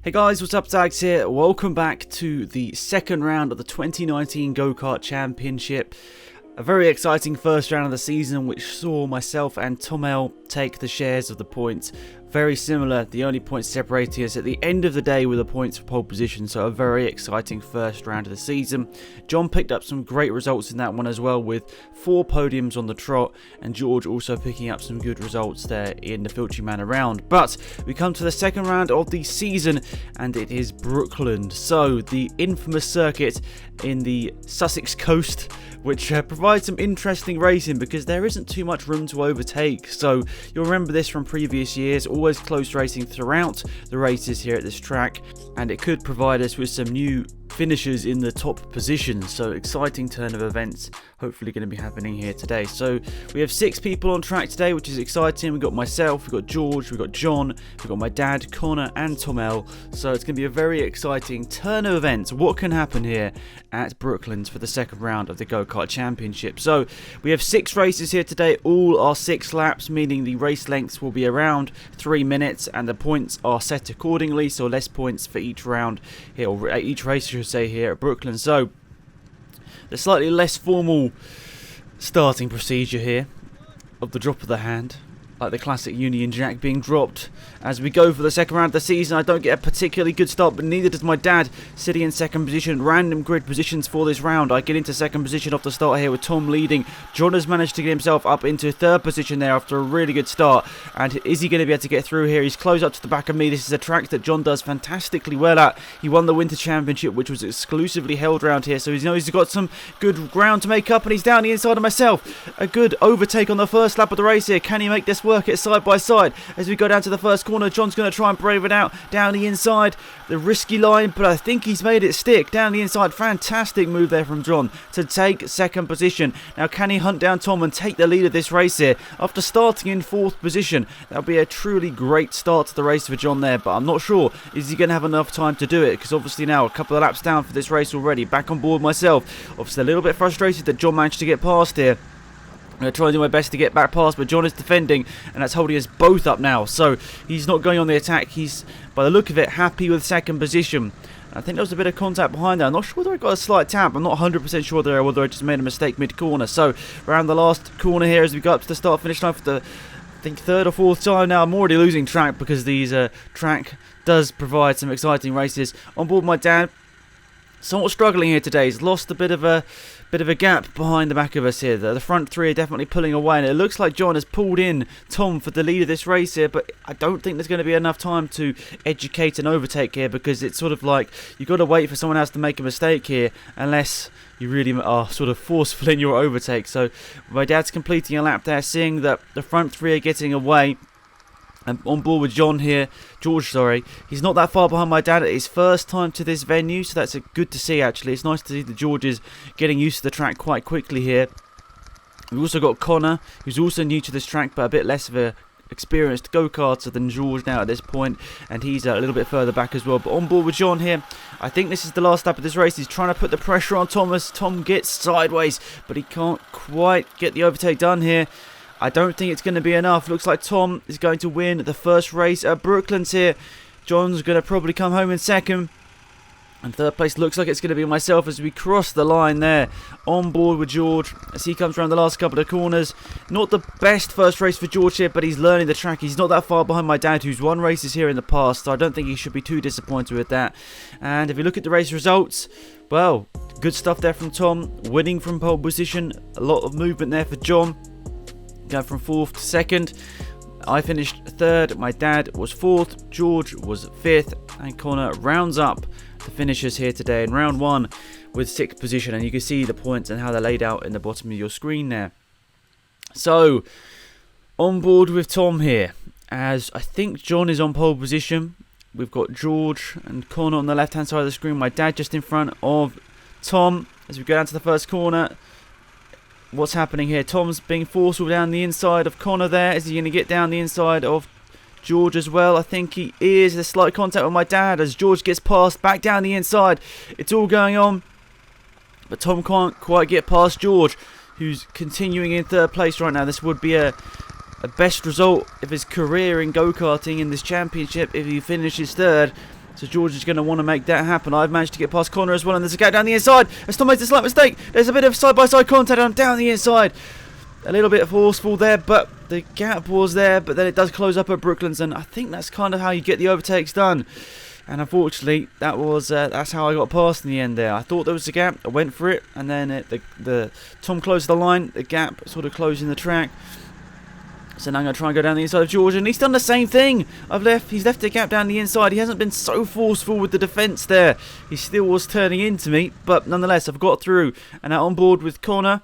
Hey guys, what's up? Zags here. Welcome back to the second round of the 2019 Go-Kart Championship. A very exciting first round of the season which saw myself and Tomel take the shares of the points. Very similar, the only points separating us at the end of the day were the points for pole position, so a very exciting first round of the season. John picked up some great results in that one as well, with 4 podiums on the trot, and George also picking up some good results there in the Filthy Manor round. But we come to the second round of the season, and it is Brooklands, so the infamous circuit in the Sussex coast, which provides some interesting racing because there isn't too much room to overtake. So you'll remember this from previous years, always close racing throughout the races here at this track, and it could provide us with some new finishers in the top positions. So exciting turn of events hopefully going to be happening here today. So we have 6 people on track today, which is exciting. We've got myself, we've got George, we've got John, we've got my dad, Connor and Tomel. So it's going to be a very exciting turn of events. What can happen here at Brooklands for the second round of the Go-Kart Championship? So we have 6 races here today. All are 6 laps, meaning the race lengths will be around 3 minutes, and the points are set accordingly. So less points for each round here, or each race, I should say, here at Brooklands. So the slightly less formal starting procedure here of the drop of the hand, like the classic Union Jack being dropped as we go for the second round of the season. I don't get a particularly good start, but neither does my dad, sitting in second position. Random grid positions for this round. I get into second position off the start here with Tom leading. John has managed to get himself up into third position there after a really good start. And is he going to be able to get through here? He's close up to the back of me. This is a track that John does fantastically well at. He won the Winter Championship, which was exclusively held around here, so he's got some good ground to make up, and he's down the inside of myself. A good overtake on the first lap of the race here. Can he make this work? It's side by side as we go down to the first corner. John's going to try and brave it out down the inside, the risky line, but I think he's made it stick down the inside. Fantastic move there from John to take second position. Now can he hunt down Tom and take the lead of this race here after starting in 4th position? That'll be a truly great start to the race for John there, but I'm not sure is he going to have enough time to do it, because obviously now a couple of laps down for this race already. Back on board myself, obviously a little bit frustrated that John managed to get past here. I'm going to try and do my best to get back past, but John is defending, and that's holding us both up now. So he's not going on the attack. He's, by the look of it, happy with second position. I think there was a bit of contact behind there. I'm not sure whether I got a slight tap. I'm not 100% sure there, whether I just made a mistake mid-corner. So around the last corner here as we go up to the start-finish line for the, I think, 3rd or 4th time now. I'm already losing track because these track does provide some exciting races. On board my dad, somewhat struggling here today. He's lost a bit of a gap behind the back of us here. The front 3 are definitely pulling away, and it looks like John has pulled in Tom for the lead of this race here, but I don't think there's going to be enough time to educate and overtake here, because it's sort of like you've got to wait for someone else to make a mistake here, unless you really are sort of forceful in your overtake. So my dad's completing a lap there, seeing that the front 3 are getting away. I'm on board with George, he's not that far behind my dad at his first time to this venue, so that's good to see actually. It's nice to see that George is getting used to the track quite quickly here. We've also got Connor, who's also new to this track, but a bit less of a experienced go-karter than George now at this point, and he's a little bit further back as well. But on board with John here. I think this is the last lap of this race. He's trying to put the pressure on Thomas. Tom gets sideways, but he can't quite get the overtake done here. I don't think it's going to be enough. Looks like Tom is going to win the first race at Brooklands here. John's going to probably come home in second. And third place looks like it's going to be myself as we cross the line there. On board with George as he comes around the last couple of corners. Not the best first race for George here, but he's learning the track. He's not that far behind my dad, who's won races here in the past, so I don't think he should be too disappointed with that. And if you look at the race results, well, good stuff there from Tom. Winning from pole position. A lot of movement there for John. Going from 4th to 2nd. I finished 3rd, my dad was 4th, George was 5th, and Connor rounds up the finishers here today in round 1 with 6th position, and you can see the points and how they're laid out in the bottom of your screen there. So, on board with Tom here, as I think John is on pole position. We've got George and Connor on the left hand side of the screen, my dad just in front of Tom as we go down to the first corner. What's happening here? Tom's being forceful down the inside of Connor there. Is he going to get down the inside of George as well? I think he is. There's slight contact with my dad as George gets past back down the inside. It's all going on, but Tom can't quite get past George, who's continuing in 3rd place right now. This would be a best result of his career in go-karting in this championship if he finishes 3rd. So George is going to want to make that happen. I've managed to get past Connor as well, and there's a gap down the inside. As Tom makes a slight mistake, there's a bit of side-by-side contact on down the inside. A little bit forceful there, but the gap was there, but then it does close up at Brooklands, and I think that's kind of how you get the overtakes done. And unfortunately, that's how I got past in the end there. I thought there was a gap, I went for it, and then Tom closed the line, the gap sort of closing the track. So now I'm going to try and go down the inside of George, and he's done the same thing. He's left a gap down the inside. He hasn't been so forceful with the defence there. He still was turning into me, but nonetheless, I've got through. And now on board with Connor.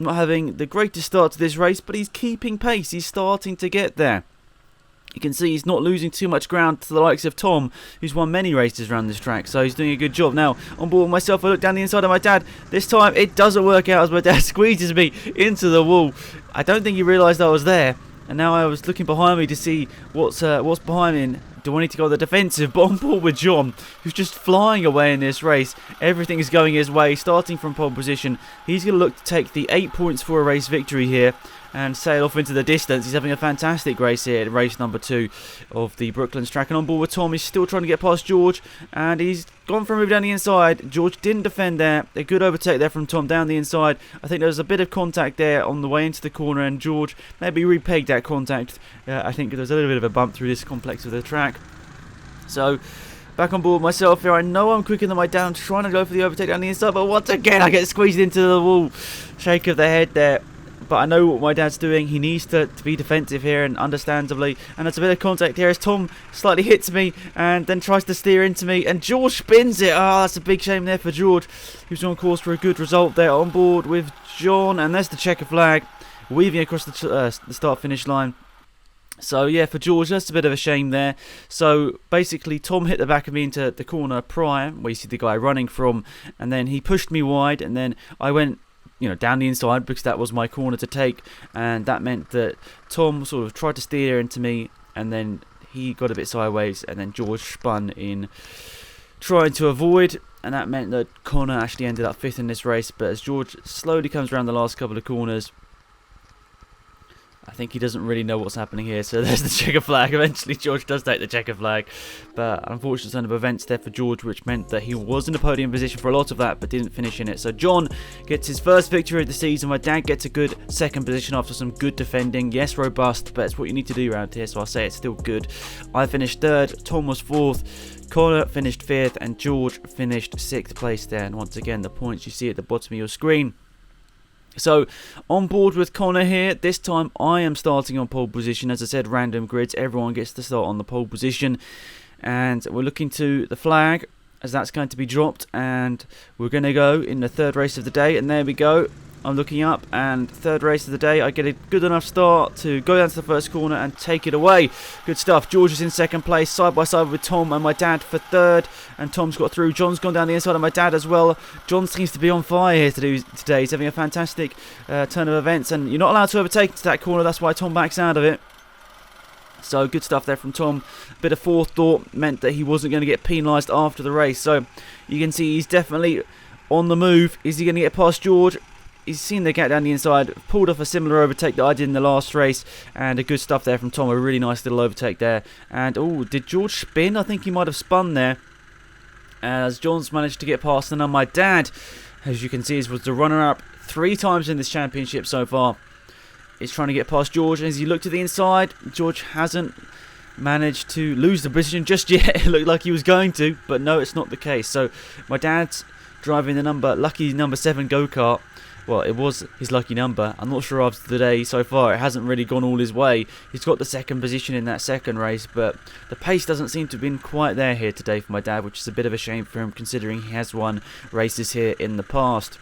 Not having the greatest start to this race, but he's keeping pace. He's starting to get there. You can see he's not losing too much ground to the likes of Tom, who's won many races around this track, so he's doing a good job. Now, on board with myself, I look down the inside of my dad. This time, it doesn't work out as my dad squeezes me into the wall. I don't think he realised I was there, and now I was looking behind me to see what's behind me. Do I need to go on the defensive? But on board with John, who's just flying away in this race. Everything is going his way, starting from pole position. He's going to look to take the 8 points for a race victory here and sail off into the distance. He's having a fantastic race here at race number 2 of the Brooklands track. And on board with Tom, he's still trying to get past George, and he's gone for a move down the inside. George didn't defend there. A good overtake there from Tom down the inside. I think there was a bit of contact there on the way into the corner, and George maybe repegged that contact. I think there was a little bit of a bump through this complex of the track. So, back on board myself here. I know I'm quicker than my dad. I'm trying to go for the overtake down the inside, but once again I get squeezed into the wall. Shake of the head there. But I know what my dad's doing. He needs to be defensive here, and understandably. And there's a bit of contact here as Tom slightly hits me and then tries to steer into me. And George spins it. Oh, that's a big shame there for George. He was on course for a good result there. On board with John. And there's the checker flag weaving across the start-finish line. So yeah, for George, that's a bit of a shame there. So basically, Tom hit the back of me into the corner prior, where you see the guy running from, and then he pushed me wide, and then I went, down the inside because that was my corner to take, and that meant that Tom sort of tried to steer into me, and then he got a bit sideways, and then George spun in trying to avoid, and that meant that Connor actually ended up 5th in this race. But as George slowly comes around the last couple of corners, I think he doesn't really know what's happening here. So there's the checker flag. Eventually George does take the checker flag, but unfortunate turn of events there for George, which meant that he was in a podium position for a lot of that, but didn't finish in it. So John gets his first victory of the season. My dad gets a good second position after some good defending. Yes, robust, but it's what you need to do around here, so I'll say it's still good. I finished 3rd, Tom was 4th, Connor finished 5th, and George finished 6th place there. And once again, the points you see at the bottom of your screen. So, on board with Connor here. This time I am starting on pole position. As I said, random grids. Everyone gets to start on the pole position. And we're looking to the flag, as that's going to be dropped. And we're going to go in the 3rd race of the day. And there we go. I'm looking up, and 3rd race of the day, I get a good enough start to go down to the first corner and take it away. Good stuff. George is in 2nd place, side by side with Tom and my dad for 3rd, and Tom's got through. John's gone down the inside of my dad as well. John seems to be on fire here today. He's having a fantastic turn of events, and you're not allowed to overtake into that corner. That's why Tom backs out of it. So good stuff there from Tom. A bit of forethought meant that he wasn't going to get penalised after the race. So you can see he's definitely on the move. Is he going to get past George? He's seen the gap down the inside, pulled off a similar overtake that I did in the last race, and a good stuff there from Tom, a really nice little overtake there. And, oh, did George spin? I think he might have spun there, as John's managed to get past. And now my dad, as you can see, was the runner-up 3 times in this championship so far. He's trying to get past George, and as he looked to the inside, George hasn't managed to lose the position just yet. It looked like he was going to, but no, it's not the case. So my dad's driving the lucky number 7 go-kart. Well, it was his lucky number. I'm not sure after today so far. It hasn't really gone all his way. He's got the 2nd position in that 2nd race, but the pace doesn't seem to have been quite there here today for my dad, which is a bit of a shame for him considering he has won races here in the past.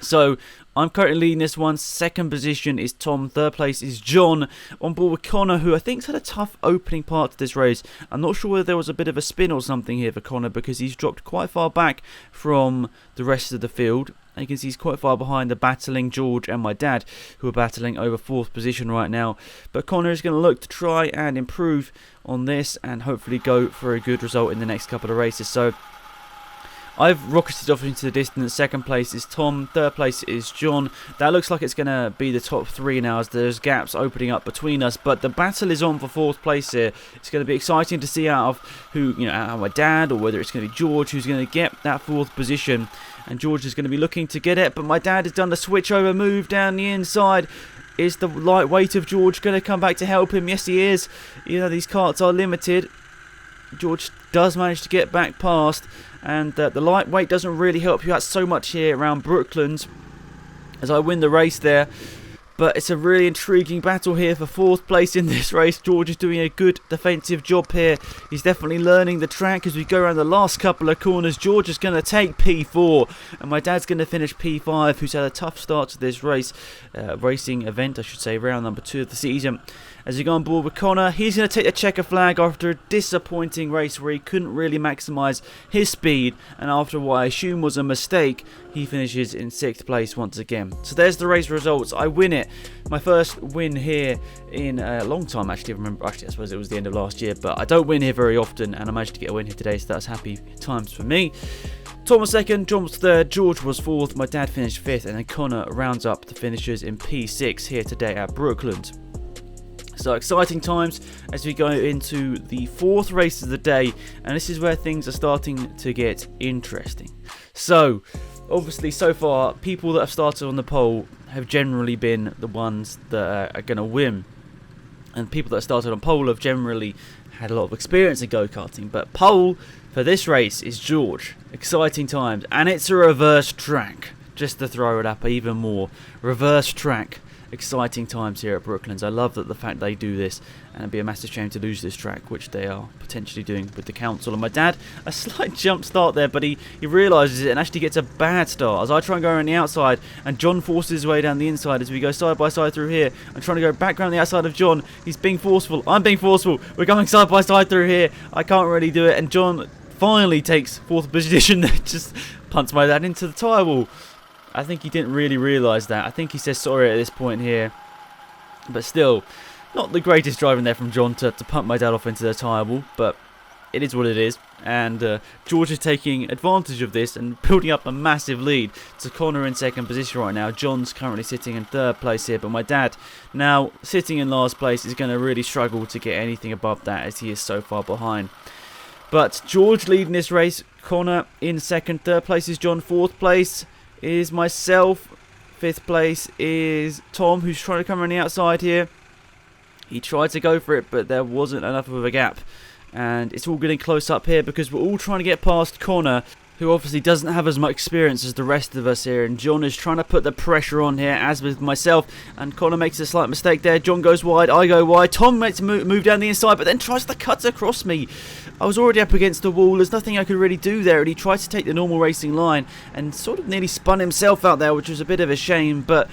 So, I'm currently leading this one. 2nd position is Tom. 3rd place is John. On board with Connor, who I think's had a tough opening part to this race. I'm not sure whether there was a bit of a spin or something here for Connor, because he's dropped quite far back from the rest of the field. And you can see he's quite far behind the battling George and my dad, who are battling over 4th position right now. But Connor is going to look to try and improve on this and hopefully go for a good result in the next couple of races. So I've rocketed off into the distance. Second place is Tom. Third place is John. That looks like it's going to be the top three now as there's gaps opening up between us. But the battle is on for fourth place here. It's going to be exciting to see out of who, out of my dad, or whether it's going to be George who's going to get that fourth position. And George is going to be looking to get it. But my dad has done the switch over move down the inside. Is the lightweight of George going to come back to help him? Yes, he is. These karts are limited. George does manage to get back past, and the lightweight doesn't really help you out so much here around Brooklands as I win the race there. But it's a really intriguing battle here for fourth place in this race. George is doing a good defensive job here. He's definitely learning the track as we go around the last couple of corners. George is going to take P4, and my dad's going to finish P5, who's had a tough start to this racing event, I should say, round number 2 of the season. As we go on board with Connor, he's going to take the checker flag after a disappointing race where he couldn't really maximise his speed, and after what I assume was a mistake, he finishes in 6th place once again. So there's the race results. I win it. My first win here in a long time, actually. I suppose it was the end of last year, but I don't win here very often, and I managed to get a win here today, so that's happy times for me. Tom was 2nd, John was 3rd, George was 4th, my dad finished 5th, and then Connor rounds up the finishers in P6 here today at Brooklands. So exciting times as we go into the 4th race of the day, and this is where things are starting to get interesting. So obviously so far people that have started on the pole have generally been the ones that are going to win, and people that started on pole have generally had a lot of experience in go-karting. But pole for this race is George. Exciting times, and it's a reverse track, just to throw it up even more. Reverse track. Exciting times here at Brooklands. I love that the fact they do this, and it'd be a massive shame to lose this track, which they are potentially doing with the council. And my dad, a slight jump start there, but he realises it and actually gets a bad start as I try and go around the outside, and John forces his way down the inside as we go side by side through here. I'm trying to go back around the outside of John. He's being forceful. I'm being forceful. We're going side by side through here. I can't really do it, and John finally takes 4th position. Just punts my dad into the tyre wall. I think he didn't really realise that. I think he says sorry at this point here. But still, not the greatest driving there from John to pump my dad off into the tyre wall. But it is what it is. And George is taking advantage of this and building up a massive lead to Connor in 2nd position right now. John's currently sitting in 3rd place here. But my dad, now sitting in last place, is going to really struggle to get anything above that as he is so far behind. But George leading this race. Connor in 2nd. 3rd place is John. 4th place is myself. 5th place is Tom, who's trying to come around the outside here. He tried to go for it, but there wasn't enough of a gap. And it's all getting close up here because we're all trying to get past Connor, who obviously doesn't have as much experience as the rest of us here. And John is trying to put the pressure on here, as with myself. And Connor makes a slight mistake there. John goes wide, I go wide. Tom makes a move down the inside, but then tries to cut across me. I was already up against the wall. There's nothing I could really do there. And he tried to take the normal racing line and sort of nearly spun himself out there, which was a bit of a shame. But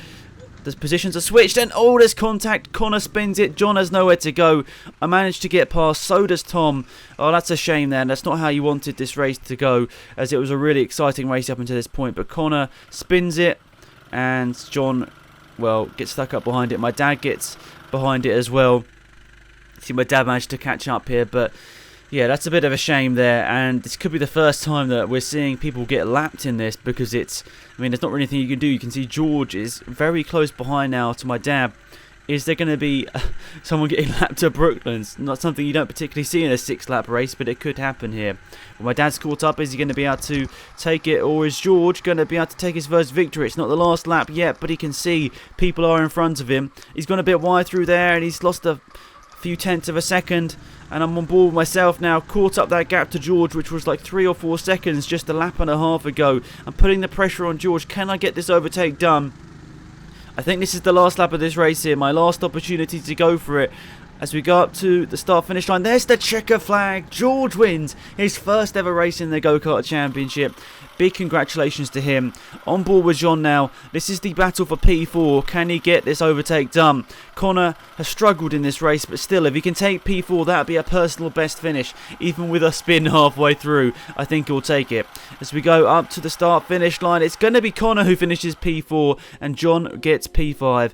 the positions are switched, and oh, there's contact. Connor spins it. John has nowhere to go. I managed to get past. So does Tom. Oh, that's a shame there. That's not how you wanted this race to go, as it was a really exciting race up until this point. But Connor spins it, and John, well, gets stuck up behind it. My dad gets behind it as well. See, my dad managed to catch up here, but yeah, that's a bit of a shame there, and this could be the first time that we're seeing people get lapped in this, because there's not really anything you can do. You can see George is very close behind now to my dad. Is there going to be someone getting lapped at Brooklands? Not something you don't particularly see in a 6-lap race, but it could happen here. Well, my dad's caught up. Is he going to be able to take it, or is George going to be able to take his first victory? It's not the last lap yet, but he can see people are in front of him. He's gone a bit wide through there, and he's lost a few tenths of a second, and I'm on board with myself now, caught up that gap to George, which was like 3 or 4 seconds just a lap and a half ago. I'm putting the pressure on George. Can I get this overtake done? I think this is the last lap of this race here, my last opportunity to go for it. As we go up to the start-finish line, there's the checker flag. George wins his first ever race in the Go-Kart Championship. Big congratulations to him. On board with John now. This is the battle for P4. Can he get this overtake done? Connor has struggled in this race, but still, if he can take P4, that would be a personal best finish. Even with a spin halfway through, I think he'll take it. As we go up to the start-finish line, it's going to be Connor who finishes P4, and John gets P5.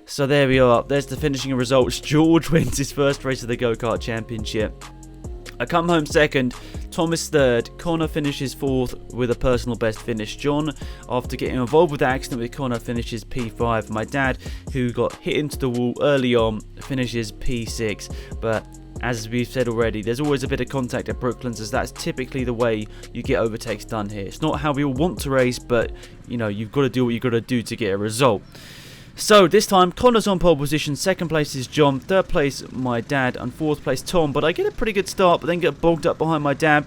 So there we are. There's the finishing results. George wins his first race of the Go-Kart Championship. I come home second. Tom is third. Connor finishes fourth with a personal best finish. John, after getting involved with the accident with Connor, finishes P5. My dad, who got hit into the wall early on, finishes P6. But as we've said already, there's always a bit of contact at Brooklands, as that's typically the way you get overtakes done here. It's not how we all want to race, but you know, you've got to do what you've got to do to get a result. So this time, Connor's on pole position, second place is John, third place my dad, and fourth place Tom. But I get a pretty good start, but then get bogged up behind my dad,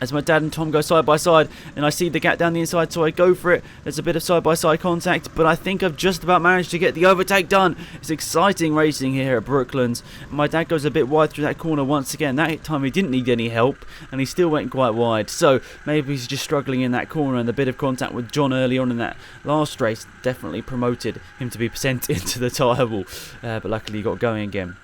as my dad and Tom go side by side, and I see the gap down the inside, so I go for it. There's a bit of side by side contact, but I think I've just about managed to get the overtake done. It's exciting racing here at Brooklands. My dad goes a bit wide through that corner once again. That time he didn't need any help, and he still went quite wide, so maybe he's just struggling in that corner, and the bit of contact with John early on in that last race definitely promoted him to be sent into the tyre wall, but luckily he got going again.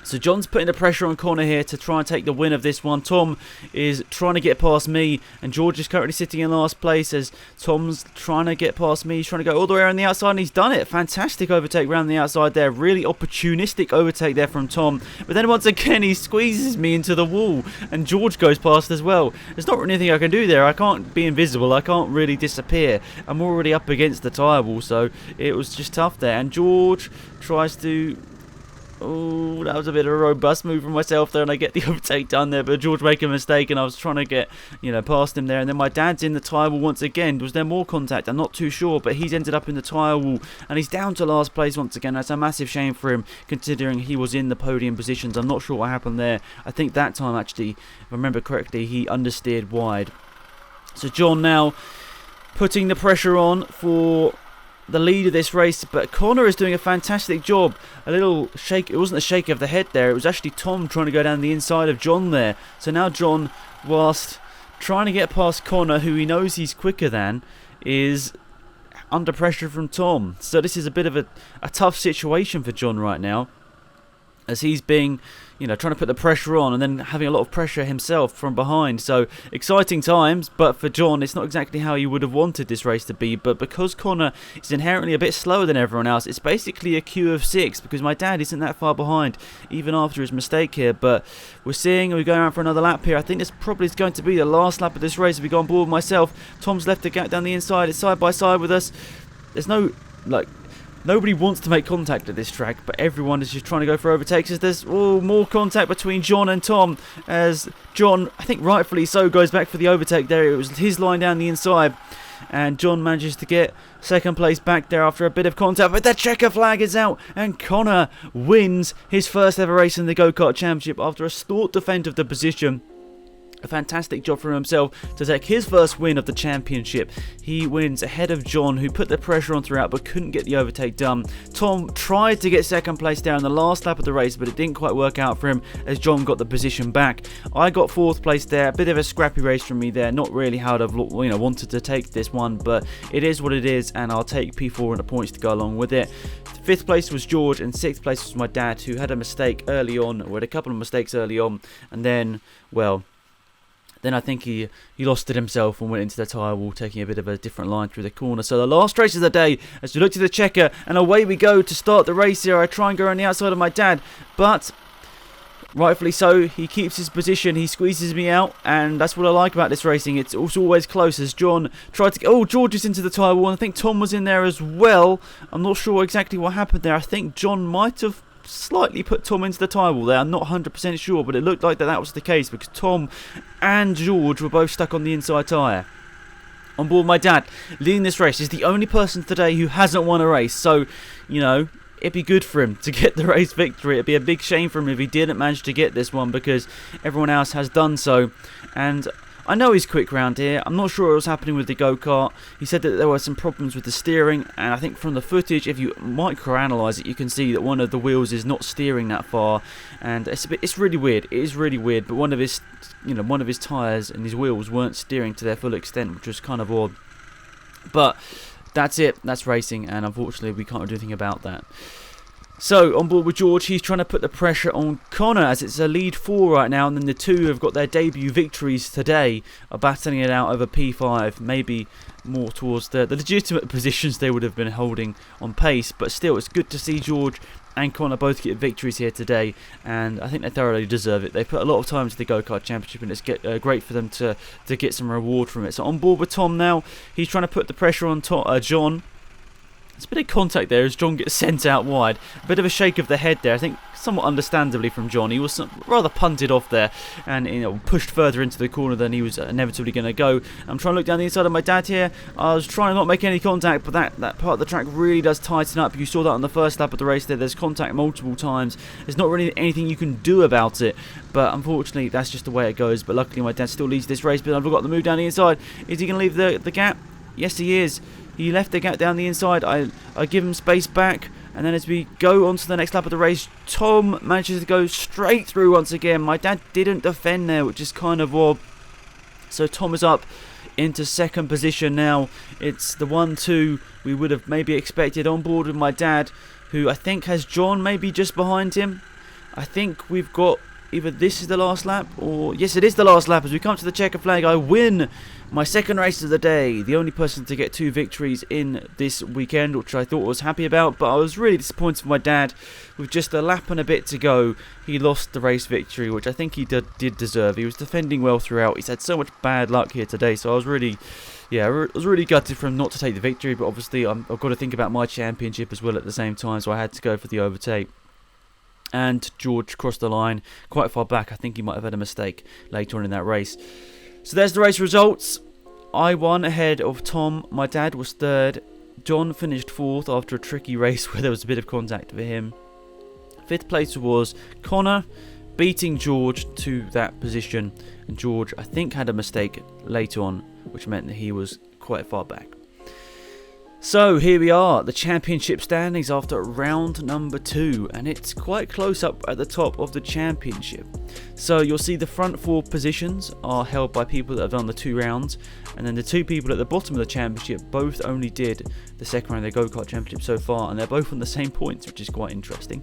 So John's putting the pressure on Connor here to try and take the win of this one. Tom is trying to get past me, and George is currently sitting in last place as Tom's trying to get past me. He's trying to go all the way around the outside, and he's done it. Fantastic overtake around the outside there. Really opportunistic overtake there from Tom. But then once again, he squeezes me into the wall, and George goes past as well. There's not really anything I can do there. I can't be invisible. I can't really disappear. I'm already up against the tyre wall, so it was just tough there. And George tries to... Oh, that was a bit of a robust move from myself there, and I get the overtake done there, but George made a mistake, and I was trying to get, past him there, and then my dad's in the tyre wall once again. Was there more contact? I'm not too sure, but he's ended up in the tyre wall, and he's down to last place once again. That's a massive shame for him, considering he was in the podium positions. I'm not sure what happened there. I think that time, actually, if I remember correctly, he understeered wide. So John now putting the pressure on for the lead of this race, but Connor is doing a fantastic job. A little shake, it wasn't a shake of the head there, it was actually Tom trying to go down the inside of John there. So now John, whilst trying to get past Connor, who he knows he's quicker than, is under pressure from Tom. So this is a bit of a tough situation for John right now, as he's being, trying to put the pressure on and then having a lot of pressure himself from behind. So exciting times, but for John, it's not exactly how he would have wanted this race to be. But because Connor is inherently a bit slower than everyone else, it's basically a queue of 6, because my dad isn't that far behind, even after his mistake here. But we're going around for another lap here. I think this probably is going to be the last lap of this race if we go on board with myself. Tom's left the gap down the inside. It's side by side with us. There's no, nobody wants to make contact at this track, but everyone is just trying to go for overtakes, as there's more contact between John and Tom, as John, I think rightfully so, goes back for the overtake there. It was his line down the inside, and John manages to get second place back there after a bit of contact, but the checker flag is out, and Connor wins his first ever race in the Go-Kart Championship after a stalwart defend of the position. A fantastic job for himself to take his first win of the championship. He wins ahead of John, who put the pressure on throughout but couldn't get the overtake done. Tom tried to get second place there in the last lap of the race, but it didn't quite work out for him as John got the position back. I got fourth place there. A bit of a scrappy race from me there. Not really how I'd have wanted to take this one, but it is what it is, and I'll take P4 and the points to go along with it. Fifth place was George, and sixth place was my dad, who had a mistake early on, or had a couple of mistakes early on, and then, well, then I think he lost it himself and went into the tyre wall, taking a bit of a different line through the corner. So the last race of the day, as we look to the checker, and away we go to start the race here. I try and go around the outside of my dad, but rightfully so, he keeps his position, he squeezes me out, and that's what I like about this racing. It's also always close, as John tried to get... Oh, George is into the tyre wall, and I think Tom was in there as well. I'm not sure exactly what happened there. I think John might have slightly put Tom into the tyre wall there. I'm not 100% sure, but it looked like that was the case, because Tom and George were both stuck on the inside tyre. On board my dad, leading this race, is the only person today who hasn't won a race, so, it'd be good for him to get the race victory. It'd be a big shame for him if he didn't manage to get this one, because everyone else has done so. And I know he's quick round here. I'm not sure what was happening with the go-kart. He said that there were some problems with the steering, and I think from the footage, if you micro-analyse it, you can see that one of the wheels is not steering that far, and it's really weird. It is really weird, but one of his tyres and his wheels weren't steering to their full extent, which was kind of odd. But that's it. That's racing, and unfortunately, we can't do anything about that. So, on board with George, he's trying to put the pressure on Connor, as it's a lead 4 right now, and then the two who have got their debut victories today are battling it out over P5, maybe more towards the legitimate positions they would have been holding on pace. But still, it's good to see George and Connor both get victories here today, and I think they thoroughly deserve it. They put a lot of time into the go-kart championship, and it's great for them to get some reward from it. So on board with Tom now. He's trying to put the pressure on John. There's a bit of contact there as John gets sent out wide. A bit of a shake of the head there, I think somewhat understandably from John. He was rather punted off there and pushed further into the corner than he was inevitably going to go. I'm trying to look down the inside of my dad here. I was trying not to make any contact, but that part of the track really does tighten up. You saw that on the first lap of the race there. There's contact multiple times. There's not really anything you can do about it, but unfortunately that's just the way it goes. But luckily my dad still leads this race, but I've got the move down the inside. Is he going to leave the gap? Yes, he is. He left the gap down the inside. I give him space back. And then as we go on to the next lap of the race, Tom manages to go straight through once again. My dad didn't defend there, which is kind of odd. So Tom is up into second position now. It's the 1-2 we would have maybe expected on board with my dad, who I think has John maybe just behind him. I think we've got either this is the last lap or... Yes, it is the last lap. As we come to the checker flag, I win my second race of the day. The only person to get 2 victories in this weekend, which I thought I was happy about. But I was really disappointed for my dad. With just a lap and a bit to go, he lost the race victory, which I think he did deserve. He was defending well throughout. He's had so much bad luck here today. So I was really... Yeah, I was really gutted for him not to take the victory. But obviously, I've got to think about my championship as well at the same time. So I had to go for the overtake. And George crossed the line quite far back. I think he might have had a mistake later on in that race. So there's the race results. I won ahead of Tom. My dad was third. John finished fourth after a tricky race where there was a bit of contact for him. Fifth place was Connor, beating George to that position. And George, I think, had a mistake later on, which meant that he was quite far back. So here we are, the championship standings after round number 2, and it's quite close up at the top of the championship. So you'll see the front 4 positions are held by people that have done the 2 rounds, and then the 2 people at the bottom of the championship both only did the second round of the go-kart championship so far, and they're both on the same points, which is quite interesting.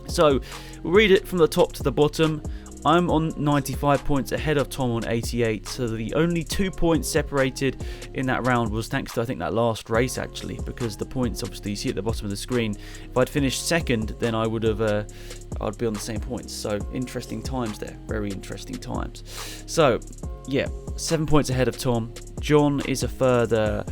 So we'll read it from the top to the bottom. I'm on 95 points ahead of Tom on 88, so the only 2 points separated in that round was thanks to, I think, that last race actually, because the points obviously you see at the bottom of the screen. If I'd finished second, then I would have I'd be on the same points. So interesting times there, very interesting times. So yeah, 7 points ahead of Tom. John is a further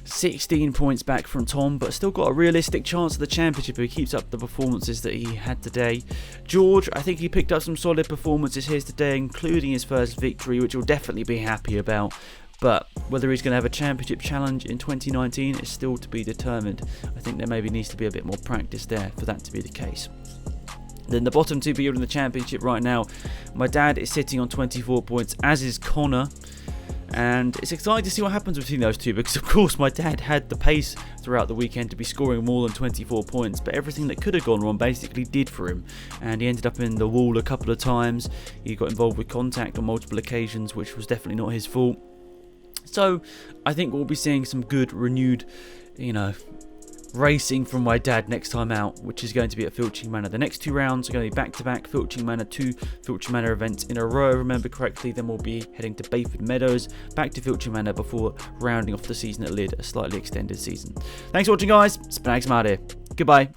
16 points back from Tom, but still got a realistic chance of the championship if he keeps up the performances that he had today. George, I think he picked up some solid performances here today, including his first victory, which he'll definitely be happy about. But whether he's going to have a championship challenge in 2019 is still to be determined. I think there maybe needs to be a bit more practice there for that to be the case. Then the bottom 2 people in the championship right now, my dad is sitting on 24 points, as is Connor. And it's exciting to see what happens between those two, because of course my dad had the pace throughout the weekend to be scoring more than 24 points, but everything that could have gone wrong basically did for him, and he ended up in the wall a couple of times. He got involved with contact on multiple occasions, which was definitely not his fault. So I think we'll be seeing some good renewed, racing from my dad next time out, which is going to be at Filching Manor. The next 2 rounds are going to be back-to-back Filching Manor, 2 Filching Manor events in a row, remember correctly. Then we'll be heading to Bayford Meadows, back to Filching Manor before rounding off the season at Lyd, a slightly extended season. Thanks for watching, guys. Spinags, I'm out here. Goodbye.